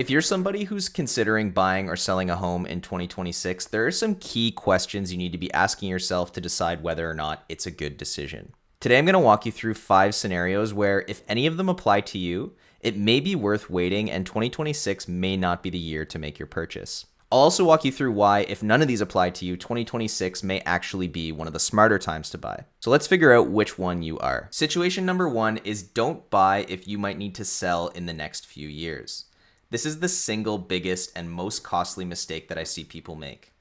If you're somebody who's considering buying or selling a home in 2026, there are some key questions you need to be asking yourself to decide whether or not it's a good decision. Today, I'm going to walk you through 5 scenarios where, if any of them apply to you, it may be worth waiting and 2026 may not be the year to make your purchase. I'll also walk you through why, if none of these apply to you, 2026 may actually be one of the smarter times to buy. So let's figure out which one you are. Situation number 1 is don't buy if you might need to sell in the next few years. This is the single biggest and most costly mistake that I see people make.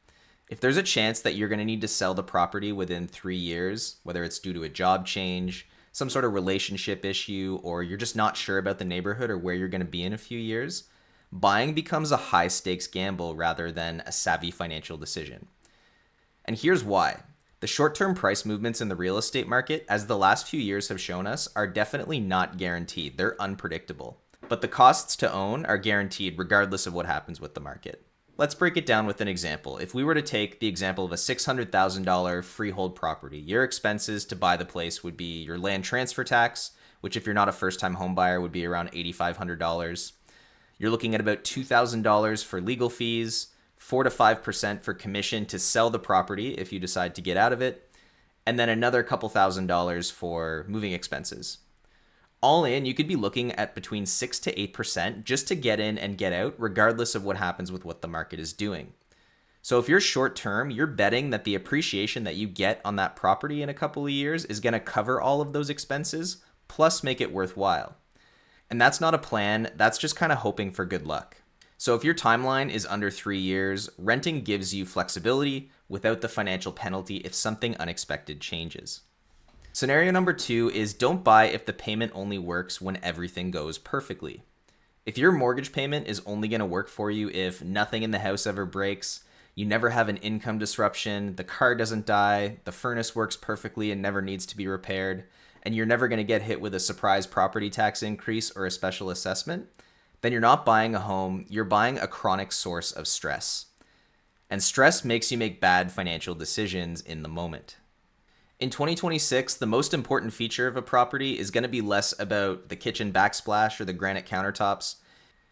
If there's a chance that you're going to need to sell the property within 3 years, whether it's due to a job change, some sort of relationship issue, or you're just not sure about the neighborhood or where you're going to be in a few years, buying becomes a high stakes gamble rather than a savvy financial decision. And here's why. The short-term price movements in the real estate market, as the last few years have shown us, are definitely not guaranteed. They're unpredictable. But the costs to own are guaranteed regardless of what happens with the market. Let's break it down with an example. If we were to take the example of a $600,000 freehold property, your expenses to buy the place would be your land transfer tax, which if you're not a first-time home buyer would be around $8,500. You're looking at about $2,000 for legal fees, 4 to 5% for commission to sell the property if you decide to get out of it, and then another couple $1,000s for moving expenses. All in, you could be looking at between 6 to 8% just to get in and get out, regardless of what happens with what the market is doing. So if you're short term, you're betting that the appreciation that you get on that property in a couple of years is going to cover all of those expenses, plus make it worthwhile. And that's not a plan, that's just kind of hoping for good luck. So if your timeline is under 3 years, renting gives you flexibility without the financial penalty if something unexpected changes. Scenario number 2 is don't buy if the payment only works when everything goes perfectly. If your mortgage payment is only going to work for you if nothing in the house ever breaks, you never have an income disruption, the car doesn't die, the furnace works perfectly and never needs to be repaired, and you're never going to get hit with a surprise property tax increase or a special assessment, then you're not buying a home, you're buying a chronic source of stress. And stress makes you make bad financial decisions in the moment. In 2026, the most important feature of a property is going to be less about the kitchen backsplash or the granite countertops,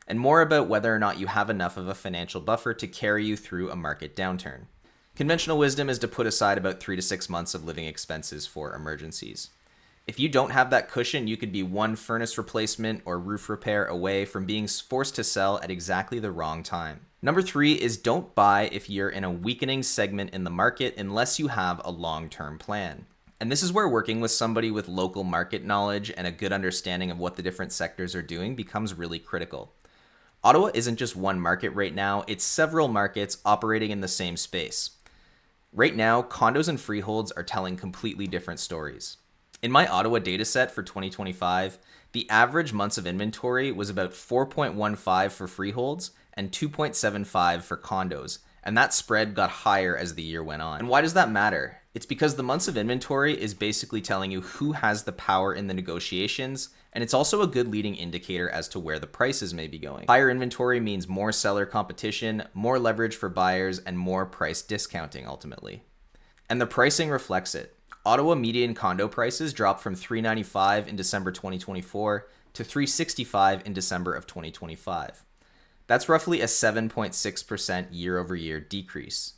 and more about whether or not you have enough of a financial buffer to carry you through a market downturn. Conventional wisdom is to put aside about 3 to 6 months of living expenses for emergencies. If you don't have that cushion, you could be one furnace replacement or roof repair away from being forced to sell at exactly the wrong time. Number 3 is don't buy if you're in a weakening segment in the market unless you have a long-term plan. And this is where working with somebody with local market knowledge and a good understanding of what the different sectors are doing becomes really critical. Ottawa isn't just one market right now, it's several markets operating in the same space. Right now, condos and freeholds are telling completely different stories. In my Ottawa dataset for 2025, the average months of inventory was about 4.15 for freeholds and 2.75 for condos, and that spread got higher as the year went on. And why does that matter? It's because the months of inventory is basically telling you who has the power in the negotiations, and it's also a good leading indicator as to where the prices may be going. Higher inventory means more seller competition, more leverage for buyers, and more price discounting ultimately. And the pricing reflects it. Ottawa median condo prices dropped from $395 in December 2024 to $365 in December of 2025. That's roughly a 7.6% year-over-year decrease.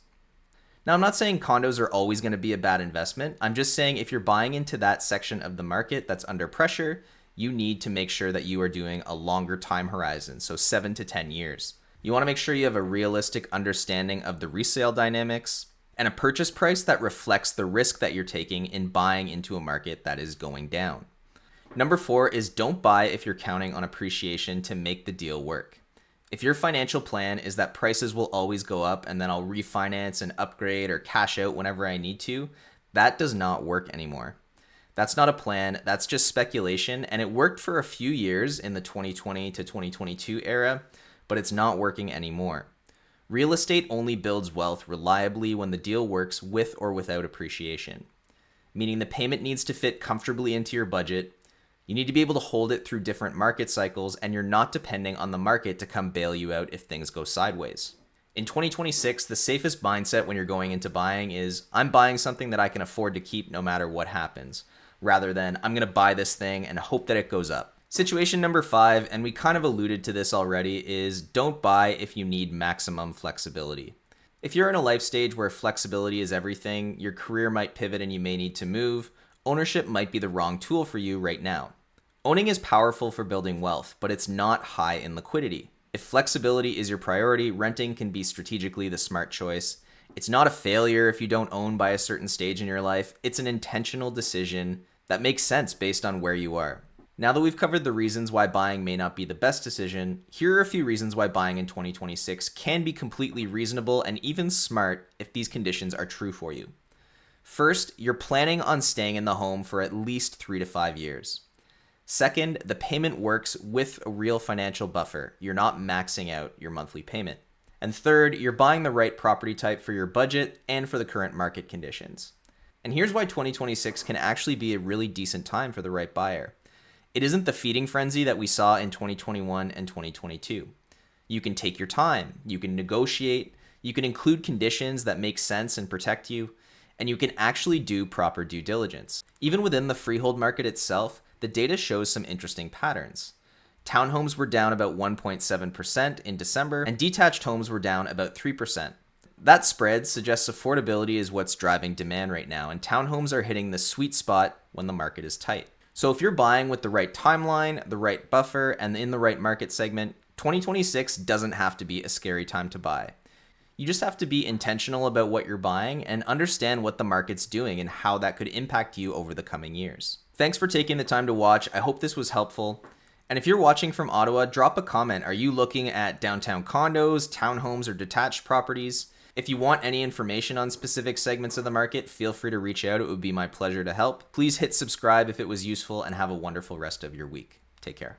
Now, I'm not saying condos are always going to be a bad investment. I'm just saying if you're buying into that section of the market that's under pressure, you need to make sure that you are doing a longer time horizon, so 7 to 10 years. You want to make sure you have a realistic understanding of the resale dynamics and a purchase price that reflects the risk that you're taking in buying into a market that is going down. Number 4 is don't buy if you're counting on appreciation to make the deal work. If your financial plan is that prices will always go up and then I'll refinance and upgrade or cash out whenever I need to, that does not work anymore. That's not a plan, that's just speculation, and it worked for a few years in the 2020 to 2022 era, but it's not working anymore. Real estate only builds wealth reliably when the deal works with or without appreciation, meaning the payment needs to fit comfortably into your budget. You need to be able to hold it through different market cycles, and you're not depending on the market to come bail you out if things go sideways. In 2026, the safest mindset when you're going into buying is, I'm buying something that I can afford to keep no matter what happens, rather than I'm going to buy this thing and hope that it goes up. Situation number 5, and we kind of alluded to this already, is don't buy if you need maximum flexibility. If you're in a life stage where flexibility is everything, your career might pivot and you may need to move, ownership might be the wrong tool for you right now. Owning is powerful for building wealth, but it's not high in liquidity. If flexibility is your priority, renting can be strategically the smart choice. It's not a failure if you don't own by a certain stage in your life. It's an intentional decision that makes sense based on where you are. Now that we've covered the reasons why buying may not be the best decision, here are a few reasons why buying in 2026 can be completely reasonable and even smart if these conditions are true for you. First, you're planning on staying in the home for at least 3 to 5 years. Second, the payment works with a real financial buffer. You're not maxing out your monthly payment. And third, you're buying the right property type for your budget and for the current market conditions. And here's why 2026 can actually be a really decent time for the right buyer. It isn't the feeding frenzy that we saw in 2021 and 2022. You can take your time, you can negotiate, you can include conditions that make sense and protect you, and you can actually do proper due diligence. Even within the freehold market itself, the data shows some interesting patterns. Townhomes were down about 1.7% in December, and detached homes were down about 3%. That spread suggests affordability is what's driving demand right now, and townhomes are hitting the sweet spot when the market is tight. So if you're buying with the right timeline, the right buffer, and in the right market segment, 2026 doesn't have to be a scary time to buy. You just have to be intentional about what you're buying and understand what the market's doing and how that could impact you over the coming years. Thanks for taking the time to watch. I hope this was helpful. And if you're watching from Ottawa, drop a comment. Are you looking at downtown condos, townhomes, or detached properties? If you want any information on specific segments of the market, feel free to reach out. It would be my pleasure to help. Please hit subscribe if it was useful and have a wonderful rest of your week. Take care.